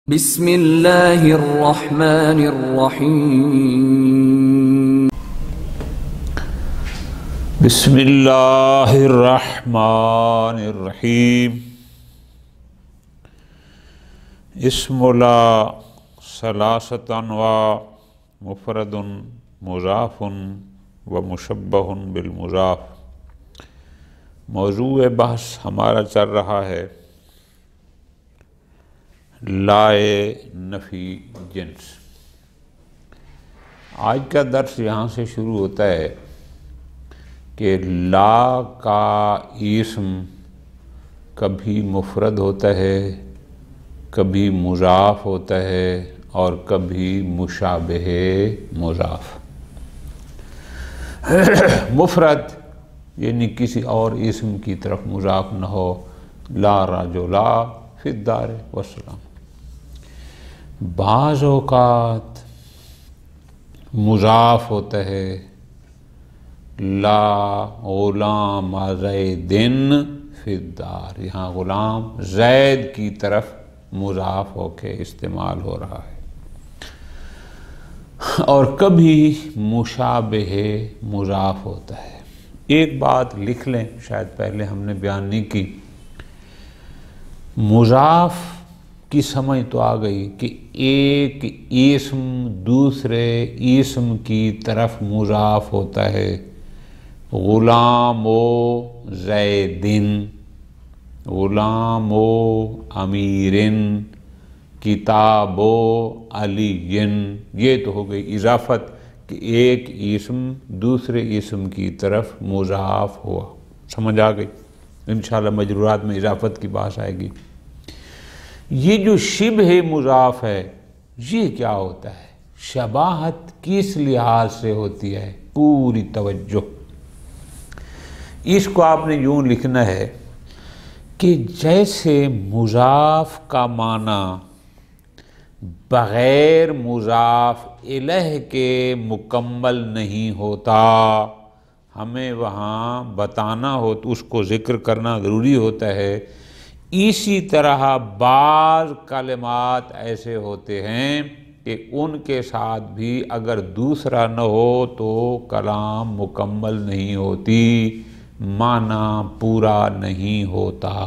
بسم اللہ الرحمن الرحیم بسم اللہ الرحمن الرحیم اسم لا ثلاثۃ انواع مفرد مضاف و مشبہ بالمضاف۔ موضوع بحث ہمارا چل رہا ہے لائے نفی جنس۔ آج کا درس یہاں سے شروع ہوتا ہے کہ لا کا اسم کبھی مفرد ہوتا ہے، کبھی مضاف ہوتا ہے اور کبھی مشابہ مضاف۔ مفرد یعنی کسی اور اسم کی طرف مضاف نہ ہو، لا رجلا فی الدار والسلام۔ بعض اوقات مضاف ہوتا ہے، لا غلام زید فی الدار، یہاں غلام زید کی طرف مضاف ہو کے استعمال ہو رہا ہے۔ اور کبھی مشابہ مضاف ہوتا ہے۔ ایک بات لکھ لیں، شاید پہلے ہم نے بیان نہیں کی، مضاف کی سمجھ تو آ گئی کہ ایک اسم دوسرے اسم کی طرف مضاف ہوتا ہے۔ غلام و زیدن، غلام و امیرن، کتاب و علی، یہ تو ہو گئی اضافت کہ ایک اسم دوسرے اسم کی طرف مضاف ہوا۔ سمجھ آ گئی؟ انشاءاللہ مجرورات میں اضافت کی بات آئے گی۔ یہ جو شبہ مضاف ہے یہ کیا ہوتا ہے؟ شباہت کس لحاظ سے ہوتی ہے؟ پوری توجہ، اس کو آپ نے یوں لکھنا ہے کہ جیسے مضاف کا معنی بغیر مضاف الیہ کے مکمل نہیں ہوتا، ہمیں وہاں بتانا ہو تو اس کو ذکر کرنا ضروری ہوتا ہے، اسی طرح بعض کلمات ایسے ہوتے ہیں کہ ان کے ساتھ بھی اگر دوسرا نہ ہو تو کلام مکمل نہیں ہوتی، معنی پورا نہیں ہوتا۔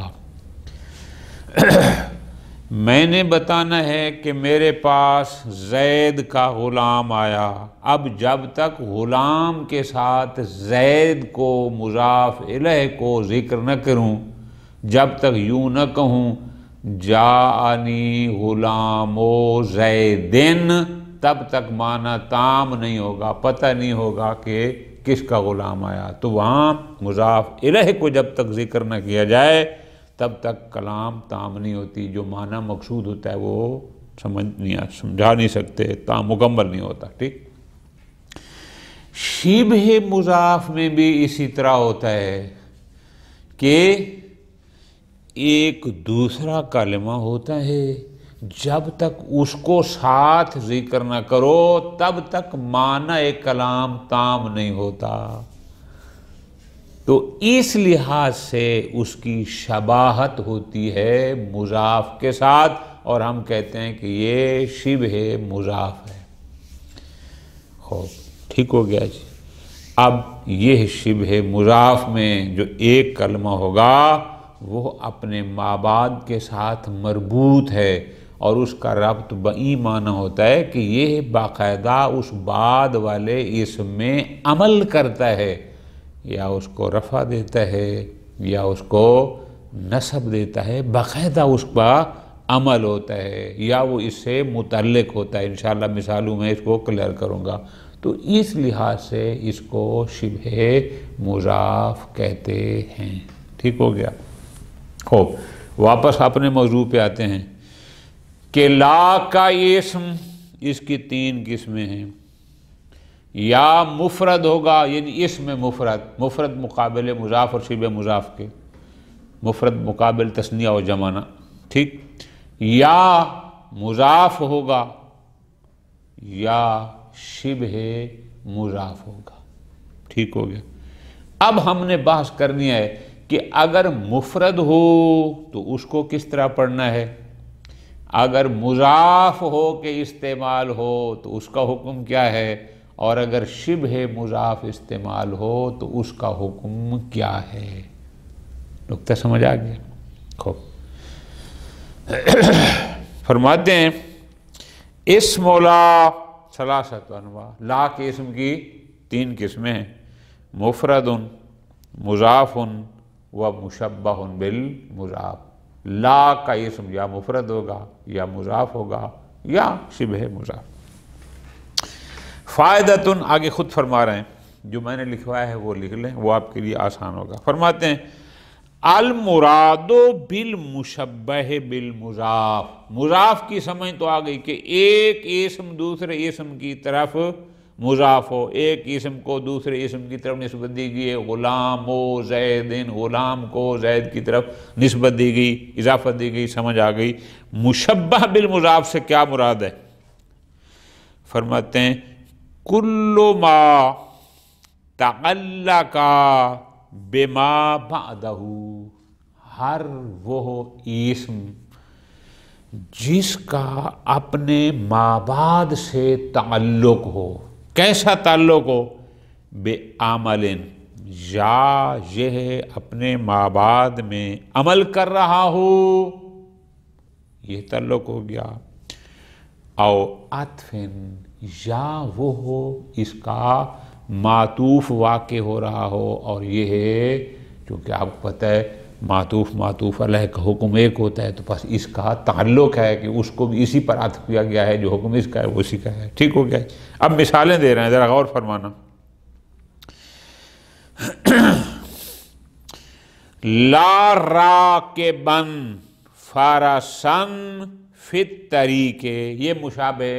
میں نے بتانا ہے کہ میرے پاس زید کا غلام آیا، اب جب تک غلام کے ساتھ زید کو مضاف الیہ کو ذکر نہ کروں، جب تک یوں نہ کہوں جاءنی غلام و زیدن، تب تک معنی تام نہیں ہوگا، پتہ نہیں ہوگا کہ کس کا غلام آیا۔ تو وہاں مضاف الیہ کو جب تک ذکر نہ کیا جائے تب تک کلام تام نہیں ہوتی، جو معنی مقصود ہوتا ہے وہ سمجھا نہیں سکتے، تام مکمل نہیں ہوتا۔ ٹھیک، شبہ مضاف میں بھی اسی طرح ہوتا ہے کہ ایک دوسرا کلمہ ہوتا ہے، جب تک اس کو ساتھ ذکر نہ کرو تب تک معنی کلام تام نہیں ہوتا۔ تو اس لحاظ سے اس کی شباہت ہوتی ہے مضاف کے ساتھ، اور ہم کہتے ہیں کہ یہ شبہ مضاف ہے۔ خوب، ٹھیک ہو گیا جی۔ اب یہ شبہ مضاف میں جو ایک کلمہ ہوگا وہ اپنے مابعد کے ساتھ مربوط ہے، اور اس کا ربط بئی معنی ہوتا ہے کہ یہ باقاعدہ اس بعد والے اسم میں عمل کرتا ہے، یا اس کو رفع دیتا ہے یا اس کو نصب دیتا ہے، باقاعدہ اس کا عمل ہوتا ہے، یا وہ اس سے متعلق ہوتا ہے۔ انشاءاللہ مثالوں میں اس کو کلیئر کروں گا۔ تو اس لحاظ سے اس کو شبہ مضاف کہتے ہیں۔ ٹھیک ہو گیا؟ خوب، واپس اپنے موضوع پہ آتے ہیں کہ لا کا اسم، اس کی تین قسمیں ہیں۔ یا مفرد ہوگا، یعنی اسم مفرد، مفرد مقابل مضاف اور شبہ مضاف کے، مفرد مقابل تثنیہ و جمع، ٹھیک، یا مضاف ہوگا یا شبہ مضاف ہوگا۔ ٹھیک ہو گیا؟ اب ہم نے بحث کرنی ہے کہ اگر مفرد ہو تو اس کو کس طرح پڑھنا ہے، اگر مضاف ہو کے استعمال ہو تو اس کا حکم کیا ہے، اور اگر شبہ مضاف استعمال ہو تو اس کا حکم کیا ہے؟ نقطہ سمجھ آ گیا؟ خوب فرماتے ہیں اسم لا ثلاثۃ انواع، لا کے اسم کی 3 قسمیں ہیں، مفرد، مضاف و مشبہ بالمضاف۔ لا کا اسم یا مفرد ہوگا یا مضاف ہوگا یا شبہ مضاف۔ فائدۃ آگے خود فرما رہے ہیں، جو میں نے لکھوایا ہے وہ لکھ لیں، وہ آپ کے لیے آسان ہوگا۔ فرماتے ہیں المراد بالمشبہ بالمضاف، مضاف کی سمجھ تو آ گئی کہ ایک اسم دوسرے اسم کی طرف مضاف ہو، ایک اسم کو دوسرے اسم کی طرف نسبت دی گئی ہے، غلام و زیدن، غلام کو زید کی طرف نسبت دی گئی، اضافت دی گئی، سمجھ آ گئی۔ مشبہ بالمضاف سے کیا مراد ہے؟ فرماتے ہیں کل ما تعلق بما بعدہ، ہر وہ اسم جس کا اپنے مابعد سے تعلق ہو۔ کیسا تعلق ہو؟ بے عمل، یا یہ اپنے مابعد میں عمل کر رہا ہو، یہ تعلق ہو گیا۔ او عطف، یا وہ ہو اس کا معطوف واقع ہو رہا ہو، اور یہ ہے چونکہ آپ کو پتہ ہے معطوف علیہ کا حکم ایک ہوتا ہے، تو بس اس کا تعلق ہے کہ اس کو بھی اسی پر عطف کیا گیا ہے، جو حکم اس کا ہے وہ اسی کا ہے۔ ٹھیک ہو گیا؟ اب مثالیں دے رہے ہیں، ذرا غور فرمانا۔ لا راکبن فرسن فی الطریق، یہ مشابہ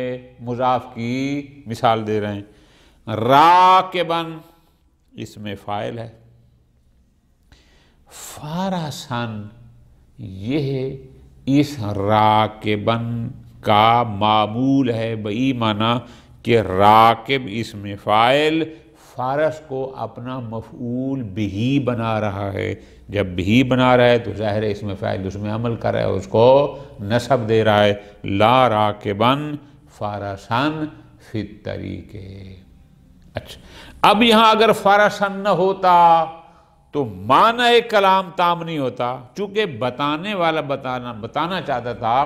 مضاف کی مثال دے رہے ہیں۔ راکبن اس میں فاعل ہے، فرسن یہ اس راکبن کا معمول ہے، بئی معنی کہ راکب اس میں فاعل فرس کو اپنا مفعول بہی بنا رہا ہے۔ جب بہی بنا رہا ہے تو ظاہر ہے اس میں فاعل اس میں عمل کر رہا ہے، اس کو نصب دے رہا ہے۔ لا راکبن فرسن فی الطریق۔ اچھا، اب یہاں اگر فرسن نہ ہوتا تو معنی کلام تام نہیں ہوتا، چونکہ بتانے والا بتانا چاہتا تھا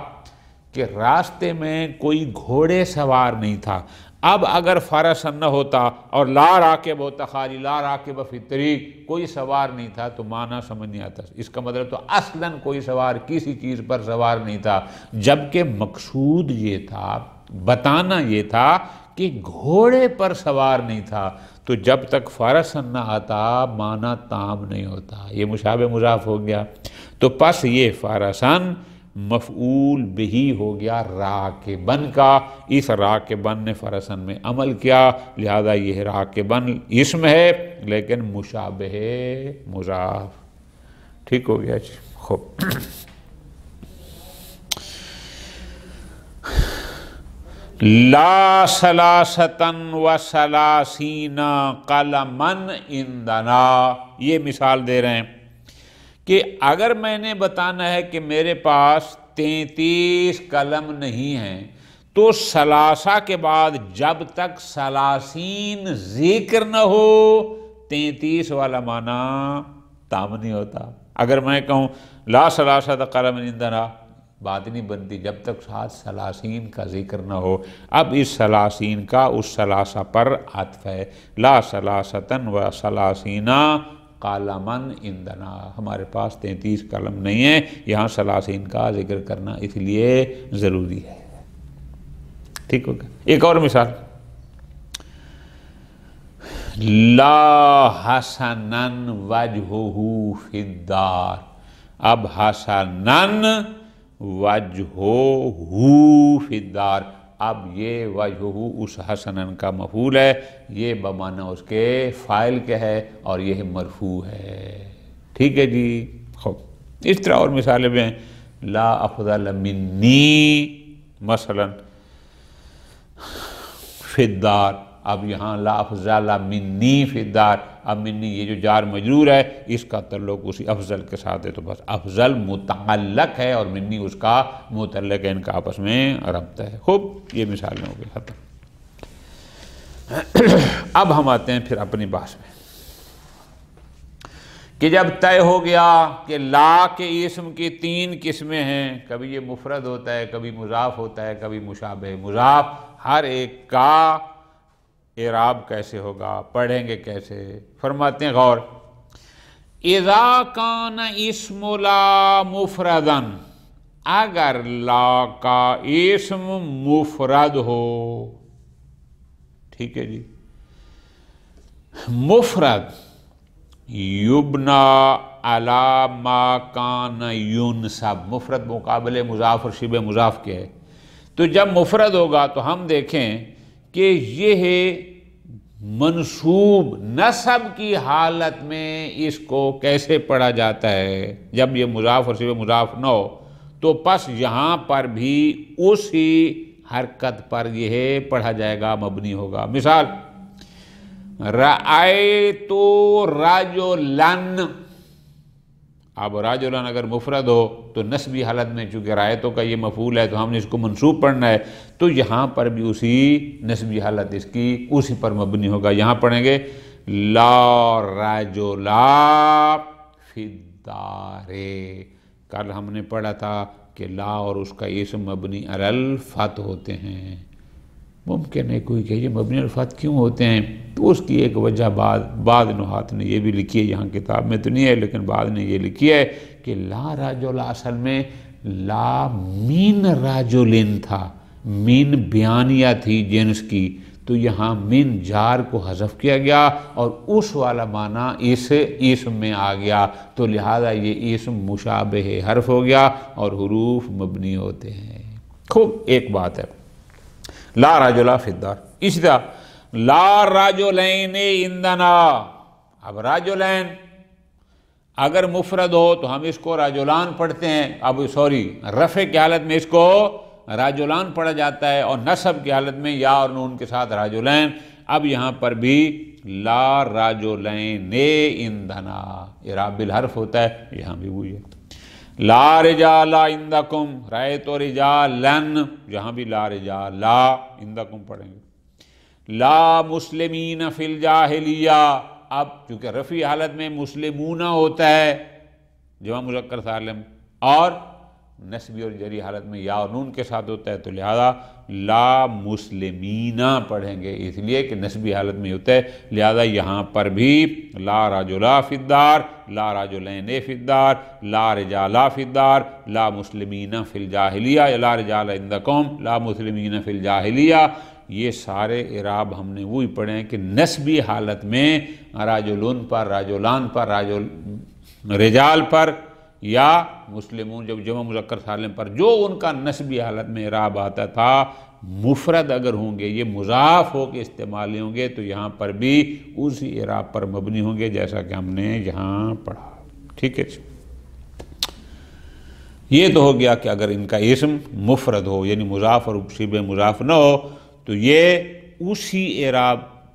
کہ راستے میں کوئی گھوڑے سوار نہیں تھا۔ اب اگر فرسن نہ ہوتا اور لا راکب ہوتا، خالی لا راکب فی الطریق، کوئی سوار نہیں تھا، تو معنی سمجھ نہیں آتا۔ اس کا مطلب تو اصلاً کوئی سوار کسی چیز پر سوار نہیں تھا، جبکہ مقصود یہ تھا، بتانا یہ تھا کہ گھوڑے پر سوار نہیں تھا۔ تو جب تک فرسن نہ آتا معنی تام نہیں ہوتا، یہ مشابہ مضاف ہو گیا۔ تو پس یہ فرسن مفعول بہی ہو گیا راکبن کا، اس راکبن نے فرسن میں عمل کیا، لہذا یہ راکبن اسم ہے لیکن مشابہ مضاف۔ ٹھیک ہو گیا جی؟ خوب، لا ثلاثتن و ثلاثین قلمن عندنا، یہ مثال دے رہے ہیں کہ اگر میں نے بتانا ہے کہ میرے پاس 33 قلم نہیں ہیں، تو ثلاثہ کے بعد جب تک ثلاثین ذکر نہ ہو 33 والا معنی تام نہیں ہوتا۔ اگر میں کہوں لا ثلاثۃ قلم عندنا، بات نہیں بنتی جب تک ساتھ ثلاثین کا ذکر نہ ہو۔ اب اس ثلاثین کا اس ثلاثہ پر عطف ہے، لا ثلاثتن و ثلاثین قلمن عندنا، ہمارے پاس 33 قلم نہیں ہیں، یہاں ثلاثین کا ذکر کرنا اس لیے ضروری ہے۔ ٹھیک ہوگا؟ ایک اور مثال، لا حسنن وجہہ فی الدار، اب حسنن وجہہ فی الدار، اب یہ وجہہ اس حسنن کا مفعول ہے، یہ بمعنی اس کے فاعل کے ہے اور یہ مرفوع ہے۔ ٹھیک ہے جی؟ خوب، اس طرح اور مثالیں بھی ہیں، لا افضل منی مثلا فی الدار، اب یہاں لا افضل منی فی الدار، اب منی یہ جو جار مجرور ہے اس کا تعلق اسی افضل کے ساتھ ہے، تو بس افضل متعلق ہے اور منی اس کا متعلق ہے، ان کا آپس میں ربط ہے۔ خوب، یہ مثالیں ہو گئی ختم۔ اب ہم آتے ہیں پھر اپنی بحث میں کہ جب طے ہو گیا کہ لا کے اسم کی 3 قسمیں ہیں، کبھی یہ مفرد ہوتا ہے، کبھی مضاف ہوتا ہے، کبھی مشابہ مضاف، ہر ایک کا اعراب کیسے ہوگا، پڑھیں گے کیسے؟ فرماتے ہیں غور، اذا کان اسم لا مفردن، اگر لا کا اسم مفرد ہو، ٹھیک ہے جی، مفرد، یبنا علی ما کان ینصب، مفرد مقابلے مضاف اور شبہ مضاف کے ہے، تو جب مفرد ہوگا تو ہم دیکھیں کہ یہ منصوب نصب کی حالت میں اس کو کیسے پڑھا جاتا ہے۔ جب یہ مضاف اور شبہ مضاف نہ ہو تو پس یہاں پر بھی اسی حرکت پر یہ پڑھا جائے گا، مبنی ہوگا۔ مثال، رأیت رجلاً، اب رجلاً اگر مفرد ہو تو نسبی حالت میں چونکہ رأیتوں کا یہ مفعول ہے تو ہم نے اس کو منصوب پڑھنا ہے، تو یہاں پر بھی اسی نسبی حالت اس کی اسی پر مبنی ہوگا۔ یہاں پڑھیں گے لا رجلا فی الدار، کل ہم نے پڑھا تھا کہ لا اور اس کا اسم مبنی علی الفتح ہوتے ہیں۔ ممکن ہے کوئی کہ یہ مبنی الفتح کیوں ہوتے ہیں، تو اس کی ایک وجہ بعض نحات نے یہ بھی لکھی ہے، یہاں کتاب میں تو نہیں ہے لیکن بعض نے یہ لکھی ہے کہ لا رجل اصل میں لا من رجلن تھا، من بیانیہ تھی جنس کی، تو یہاں من جار کو حذف کیا گیا اور اس والا معنی اس اسم میں آ گیا، تو لہذا یہ اسم مشابہ حرف ہو گیا اور حروف مبنی ہوتے ہیں۔ خوب، ایک بات ہے لا رجلا فی الدار، اسی طرح لا رجلین عندنا، اب رجلین اگر مفرد ہو تو ہم اس کو رجلان پڑھتے ہیں، اب رفع کی حالت میں اس کو رجلان پڑھا جاتا ہے اور نصب کی حالت میں یا اور نون کے ساتھ رجلین۔ اب یہاں پر بھی لا رجلین عندنا اعراب بالحرف ہوتا ہے، یہاں بھی وہی ہے۔ لا رجال عندکم، رأیت رجالن، جہاں بھی لا رجال عندکم پڑھیں گے۔ لا مسلمین فی الجاہلیہ، اب چونکہ رفعی حالت میں مسلمون ہوتا ہے جمع مذکر سالم اور نسبی اور جری حالت میں یا اور نون کے ساتھ ہوتا ہے، تو لہذا لا مسلمین پڑھیں گے، اس لیے کہ نسبی حالت میں ہوتا ہے، لہذا یہاں پر بھی لا رجلا فی الدار، لا رجلین فی الدار، لا رجالا فی الدار، لا مسلمین فی الجاہلیہ، لا رجال عندکم، لا مسلمین فی الجاہلیہ، یہ سارے اعراب ہم نے وہی پڑھے ہیں کہ نسبی حالت میں رجلون پر، رجلان پر، رجال پر یا مسلمون جب جمع مذکر سالم پر، جو ان کا نسبی حالت میں اعراب آتا تھا، مفرد اگر ہوں گے، یہ مضاف ہو کے استعمالی ہوں گے، تو یہاں پر بھی اسی اعراب پر مبنی ہوں گے جیسا کہ ہم نے یہاں پڑھا۔ ٹھیک ہے، یہ تو ہو گیا کہ اگر ان کا اسم مفرد ہو یعنی مضاف اور شبہ مضاف نہ ہو تو یہ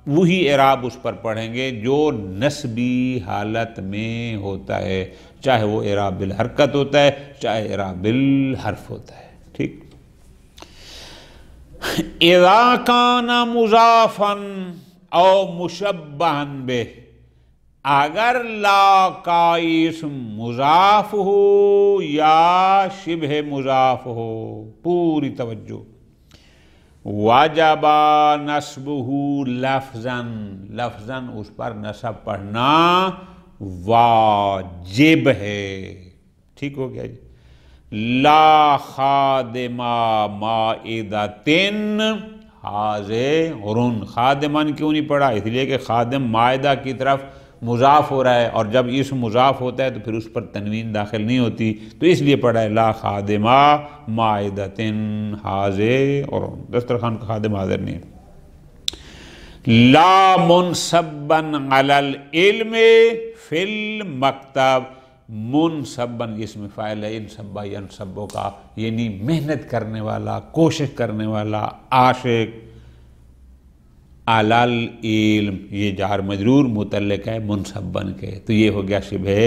وہی اعراب اس پر پڑھیں گے جو نسبی حالت میں ہوتا ہے، چاہے وہ اعراب بالحرکت ہوتا ہے چاہے اعراب بالحرف ہوتا ہے۔ ٹھیک، اذا کان مضافا او مشبہا بہ، اگر لا کا اسم مضاف ہو یا شبہ مضاف ہو، پوری توجہ، وجب نصبہ لفظاً، لفظاً اس پر نصب پڑھنا واجب ہے۔ ٹھیک ہو گیا جی، لا خادم مائدۃ حاضر، خادمان کیوں نہیں پڑھا؟ اس لیے کہ خادم مائدہ کی طرف مضاف ہو رہا ہے اور جب اسم مضاف ہوتا ہے تو پھر اس پر تنوین داخل نہیں ہوتی، تو اس لیے پڑھا ہے لا خادم مائدۃ حاضر، دسترخوان کا خادم حاضر نہیں ہے۔ لا منصبا علی العلم فی المکتب، منصباً اسم فاعل ہے انصبا ینصبو کا، یعنی محنت کرنے والا، کوشش کرنے والا، عاشق، علل علم، یہ جار مجرور متعلق ہے منصبن کے، تو یہ ہو گیا شبہ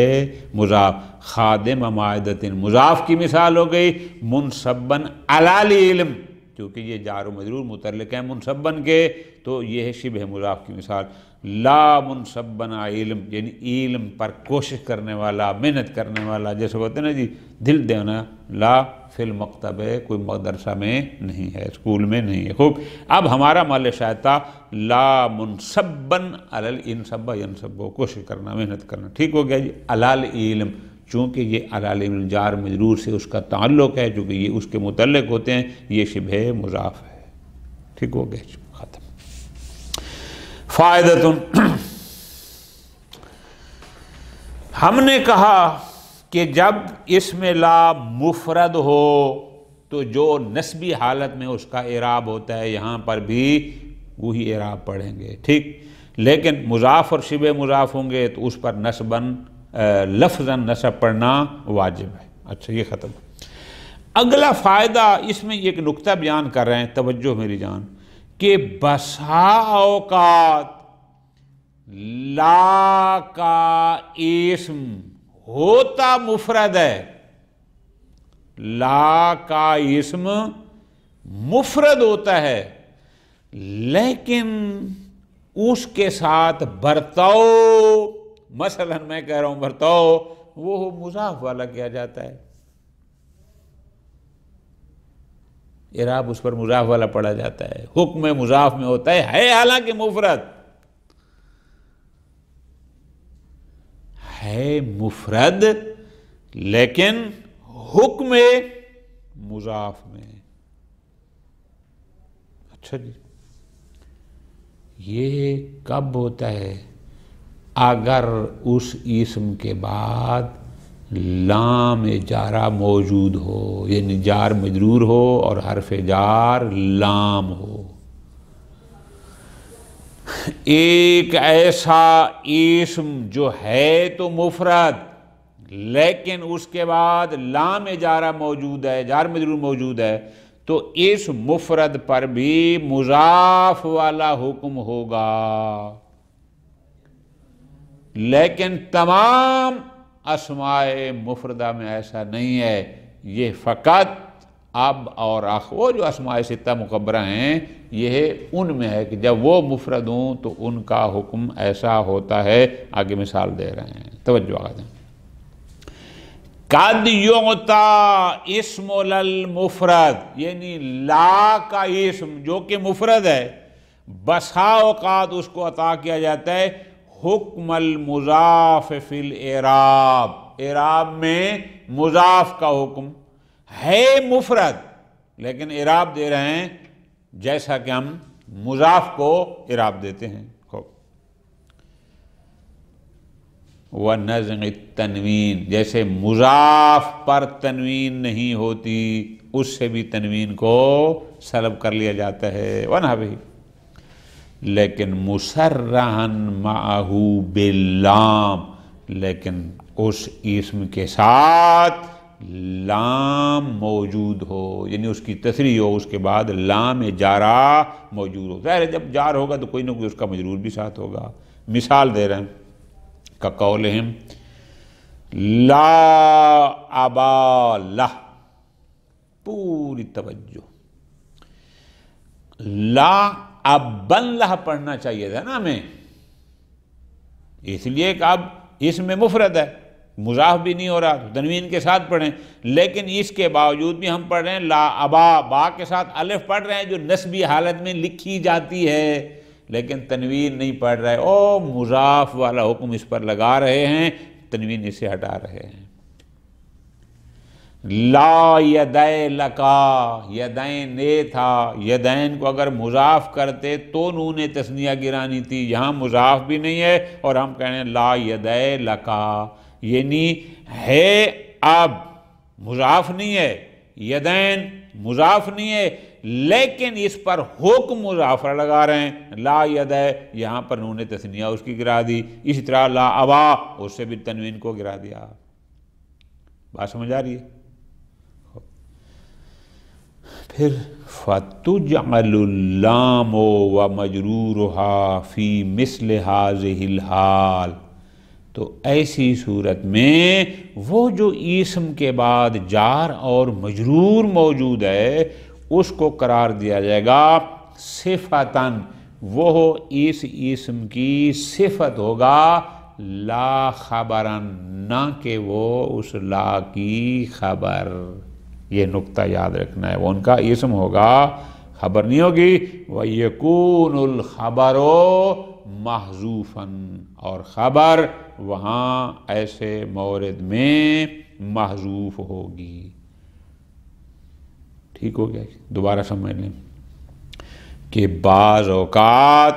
مضاف۔ خادم مائدۃ مضاف کی مثال ہو گئی منصبن علل علم، کیونکہ یہ جار و مجرور متعلق ہے منصبن کے، تو یہ ہے شبہ مضاف کی مثال۔ لا منصبن علم، یعنی علم پر کوشش کرنے والا، محنت کرنے والا، جیسے ہوتے ہیں نا جی دل دینا، لا فی المکتب ہے، کوئی مدرسہ میں نہیں ہے، اسکول میں نہیں ہے۔ خوب، اب ہمارا محل شاہد تھا لا منصبن علل انصب ینصب، کوشش کرنا، محنت کرنا، ٹھیک ہو گیا جی۔ علل علم، چونکہ یہ علل علم جار مجرور سے اس کا تعلق ہے، چونکہ یہ اس کے متعلق ہوتے ہیں، یہ شبہ مضاف ہے، ٹھیک ہو گیا جی، ختم۔ فائدۃ، ہم نے کہا کہ جب اسم لا مفرد ہو تو جو نسبی حالت میں اس کا اعراب ہوتا ہے یہاں پر بھی وہی اعراب پڑھیں گے، ٹھیک، لیکن مضاف اور شبہ مضاف ہوں گے تو اس پر نسباً لفظاً نصب پڑھنا واجب ہے۔ اچھا، یہ ختم۔ اگلا فائدہ، اس میں ایک نقطہ بیان کر رہے ہیں، توجہ میری جان، کہ بسا اوقات لا کا اسم ہوتا مفرد ہے، لا کا اسم مفرد ہوتا ہے، لیکن اس کے ساتھ برتاؤ، مثلا میں کہہ رہا ہوں برتاؤ، وہ مضاف والا کیا جاتا ہے، اعراب اس پر مضاف والا پڑھا جاتا ہے، حکم مضاف میں ہوتا ہے حالانکہ مفرد ہے، مفرد لیکن حکم مضاف میں۔ اچھا جی، یہ کب ہوتا ہے؟ اگر اس اسم کے بعد لام جارہ موجود ہو، یعنی جار مجرور ہو اور حرف جار لام ہو۔ ایک ایسا اسم جو ہے تو مفرد لیکن اس کے بعد لام جارہ موجود ہے، جار مجرور موجود ہے، تو اس مفرد پر بھی مضاف والا حکم ہوگا، لیکن تمام اسماء مفردہ میں ایسا نہیں ہے، یہ فقط اب اور وہ جو اسماء ستہ مکبرہ ہیں یہ ان میں ہے کہ جب وہ مفرد ہوں تو ان کا حکم ایسا ہوتا ہے۔ آگے مثال دے رہے ہیں، توجہ آگا دیں۔ قد یعطا اسم للمفرد، یعنی لا کا اسم جو کہ مفرد ہے، بسا اوقات اس کو عطا کیا جاتا ہے حکم المضاف فی الاعراب، اعراب میں مضاف کا حکم ہے، مفرد لیکن اعراب دے رہے ہیں جیسا کہ ہم مضاف کو اعراب دیتے ہیں۔ وَنَزْعِ التَّنْوِین، جیسے مضاف پر تنوین نہیں ہوتی اس سے بھی تنوین کو سلب کر لیا جاتا ہے، وَنَحْوِهِ، لیکن مُصَرَّحًا مَعَهُ بِاللَّامِ، لیکن اس اسم کے ساتھ لام موجود ہو، یعنی اس کی تصریح ہو، اس کے بعد لام جارہ موجود ہو۔ ظاہر ہے جب جار ہوگا تو کوئی نہ کوئی اس کا مجرور بھی ساتھ ہوگا۔ مثال دے رہے ہیں کقولہم لا ابا لہ، پوری توجہ، لا ابن لہ پڑھنا چاہیے تھا نا ہمیں، اس لیے کہ اب اس میں مفرد ہے، مضاف بھی نہیں ہو رہا تو تنوین کے ساتھ پڑھیں، لیکن اس کے باوجود بھی ہم پڑھ رہے ہیں لا ابا، با کے ساتھ الف پڑھ رہے ہیں جو نسبی حالت میں لکھی جاتی ہے، لیکن تنوین نہیں پڑھ رہے، او مضاف والا حکم اس پر لگا رہے ہیں، تنوین اسے ہٹا رہے ہیں۔ لا یدے لکا، یدین یہ تھا، یدین کو اگر مضاف کرتے تو نون تثنیہ گرانی تھی، یہاں مضاف بھی نہیں ہے اور ہم کہہ رہے ہیں لا یدے لکا، یعنی ہے اب مضاف نہیں ہے، یدین مضاف نہیں ہے، لیکن اس پر حکم مضاف لگا رہے ہیں، لا یدے یہاں پر نون تثنیہ اس کی گرا دی، اسی طرح لا ابا اس سے بھی تنوین کو گرا دیا۔ بات سمجھ آ رہی ہے؟ پھر فَتُجْعَلُ اللَّامُ وَمَجْرُورُهَا فِي مِثْلِ هَذِهِ الْحَالِ، تو ایسی صورت میں وہ جو اسم کے بعد جار اور مجرور موجود ہے اس کو قرار دیا جائے گا صفتاً، وہ اس اسم کی صفت ہوگا، لا خبراً، نہ کہ وہ اس لا کی خبر۔ یہ نقطہ یاد رکھنا ہے، وہ ان کا اسم ہوگا، خبر نہیں ہوگی۔ وَيَكُونُ الْخَبَرُ مَحْذُوفًا، اور خبر وہاں ایسے مورد میں محذوف ہوگی۔ ٹھیک ہو گیا؟ دوبارہ سمجھ لیں کہ بعض اوقات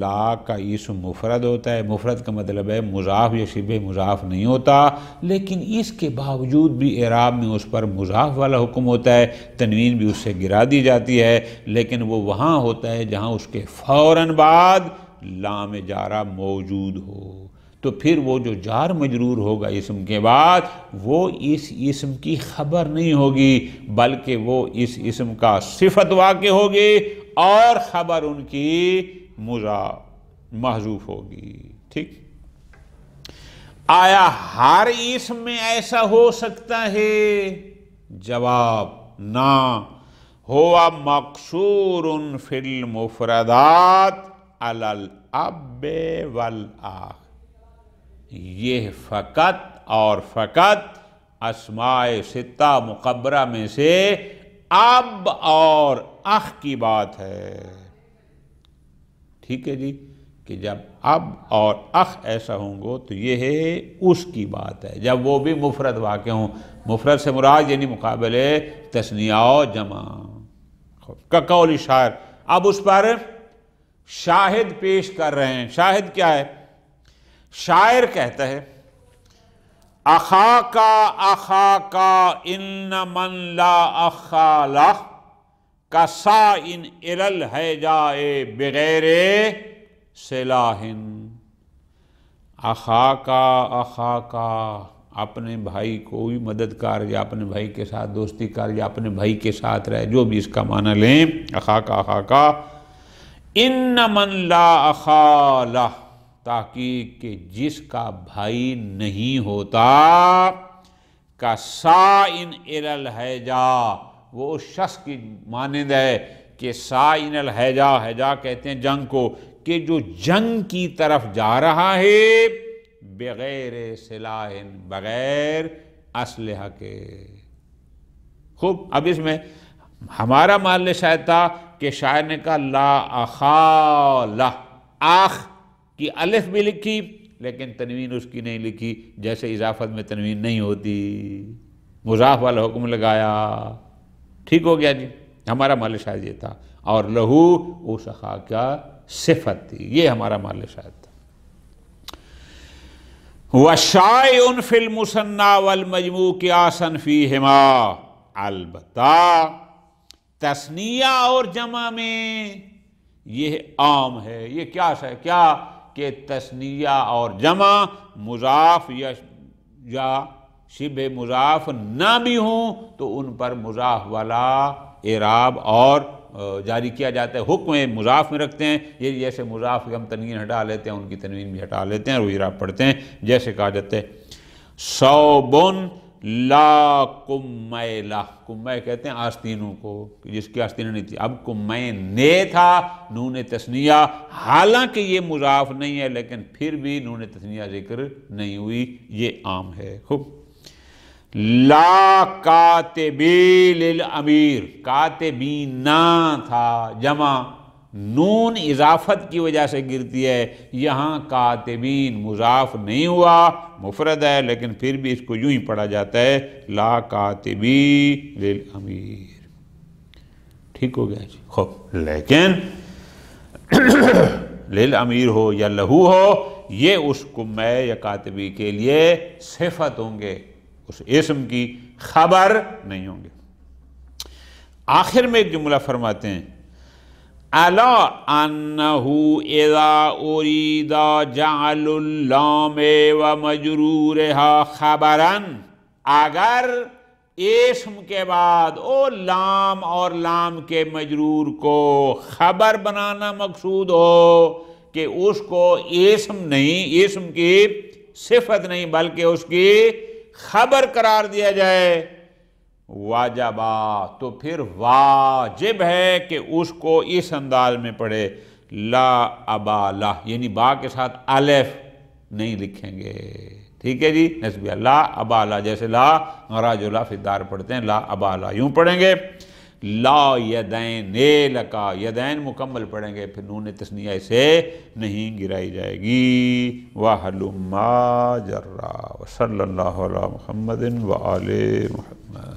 لا کا اسم مفرد ہوتا ہے، مفرد کا مطلب ہے مضاف یا شبہ مضاف نہیں ہوتا، لیکن اس کے باوجود بھی اعراب میں اس پر مضاف والا حکم ہوتا ہے، تنوین بھی اس سے گرا دی جاتی ہے، لیکن وہ وہاں ہوتا ہے جہاں اس کے فوراً بعد لام جارہ موجود ہو، تو پھر وہ جو جار مجرور ہوگا اسم کے بعد وہ اس اسم کی خبر نہیں ہوگی، بلکہ وہ اس اسم کا صفت واقع ہوگی اور خبر ان کی محذوف ہوگی۔ ٹھیک؟ آیا ہر اسم میں ایسا ہو سکتا ہے؟ جواب نہ، ہوا مقصور فی المفردات علی الاب والاخ، یہ فقط اور فقط اسماء ستہ مقبرہ میں سے اب اور اخ کی بات ہے۔ ٹھیک ہے جی، کہ جب اب اور اخ ایسا ہوں گے تو یہ ہے اس کی بات ہے، جب وہ بھی مفرد واقع ہوں۔ مفرد سے مراد یعنی مقابلے تثنیہ و جمع کا قول شاعر۔ اب اس پر شاہد پیش کر رہے ہیں۔ شاہد کیا ہے؟ شاعر کہتا ہے اخاکا اخاکا ان من لا اخا لہ کسائن الی الہجاء بغیر سلاح۔ اخاکا اخاکا، اپنے بھائی کوئی مدد کر یا اپنے بھائی کے ساتھ دوستی کر یا اپنے بھائی کے ساتھ رہ، جو بھی اس کا معنی لیں، اخاکا اخاکا ان من لا اخا لہ، تحقیق کہ جس کا بھائی نہیں ہوتا، کا سائن الی الہجاء، وہ اس شخص کی مانند ہے کہ سائن الہجاء، ہجا کہتے ہیں جنگ کو، کہ جو جنگ کی طرف جا رہا ہے بغیر سلاح، بغیر اسلحہ کے۔ خوب، اب اس میں ہمارا محل شاید تھا کہ شاعر نے کہا لا اخا لہ، آخ کی الف بھی لکھی لیکن تنوین اس کی نہیں لکھی، جیسے اضافت میں تنوین نہیں ہوتی، مضاف والا حکم لگایا۔ ٹھیک ہو گیا جی؟ ہمارا محل شاید یہ تھا، اور لہو اس اخا کا صفت تھی، یہ ہمارا محل شاید تھا۔ وَشَائِعٌ فِي الْمُثَنَّى وَالْمَجْمُوعِ قِيَاسًا فِيهِمَا، البتہ تثنیہ اور جمع میں یہ عام ہے، یہ قیاس ہے، کیا کہ تثنیہ اور جمع مضاف یا شبہ مضاف نہ بھی ہوں تو ان پر مضاف والا اعراب اور جاری کیا جاتا ہے، حکم مضاف میں رکھتے ہیں، یہ جیسے مضاف کی ہم تنوین ہٹا لیتے ہیں ان کی تنوین بھی ہٹا لیتے ہیں اور وہ اعراب پڑھتے ہیں، جیسے کہا جاتا ہے ثوبن لا کمیلہ، کمہ کہتے ہیں آستینوں کو، جس کی آستینیں نہیں تھی، اب کمین نے تھا، نون تثنیہ، حالانکہ یہ مضاف نہیں ہے لیکن پھر بھی نون تثنیہ ذکر نہیں ہوئی، یہ عام ہے۔ خوب، لا کاتبی للامیر، کاتبین تھا جمع، نون اضافت کی وجہ سے گرتی ہے، یہاں کاتبین مضاف نہیں ہوا، مفرد ہے لیکن پھر بھی اس کو یوں ہی پڑھا جاتا ہے لا کاتبی للامیر۔ ٹھیک ہو گیا جی؟ خوب، لیکن للامیر ہو یا لہو ہو، یہ اس کمہ یا کاتبی کے لیے صفت ہوں گے، اس اسم کی خبر نہیں ہوں گے۔ آخر میں ایک جملہ فرماتے ہیں الا انہ اذا ارید جعل اللام و مجرورها خبرا، اگر اسم کے بعد او لام اور لام کے مجرور کو خبر بنانا مقصود ہو کہ اس کو اسم نہیں، اسم کی صفت نہیں بلکہ اس کی خبر قرار دیا جائے، واجبا تو پھر واجب ہے کہ اس کو اس انداز میں پڑھے، لا ابالہ، یعنی با کے ساتھ الف نہیں لکھیں گے، ٹھیک ہے جی، نسبیہ لا ابالہ، جیسے لا رجل فی الدار پڑھتے ہیں، لا ابالہ یوں پڑھیں گے، لا یدین لکا، یدین مکمل پڑھیں گے، پھر نون تثنیہ سے نہیں گرائی جائے گی، وَحَلُمَّا جَرَّا، وصلی اللہ علی محمد وآل محمد۔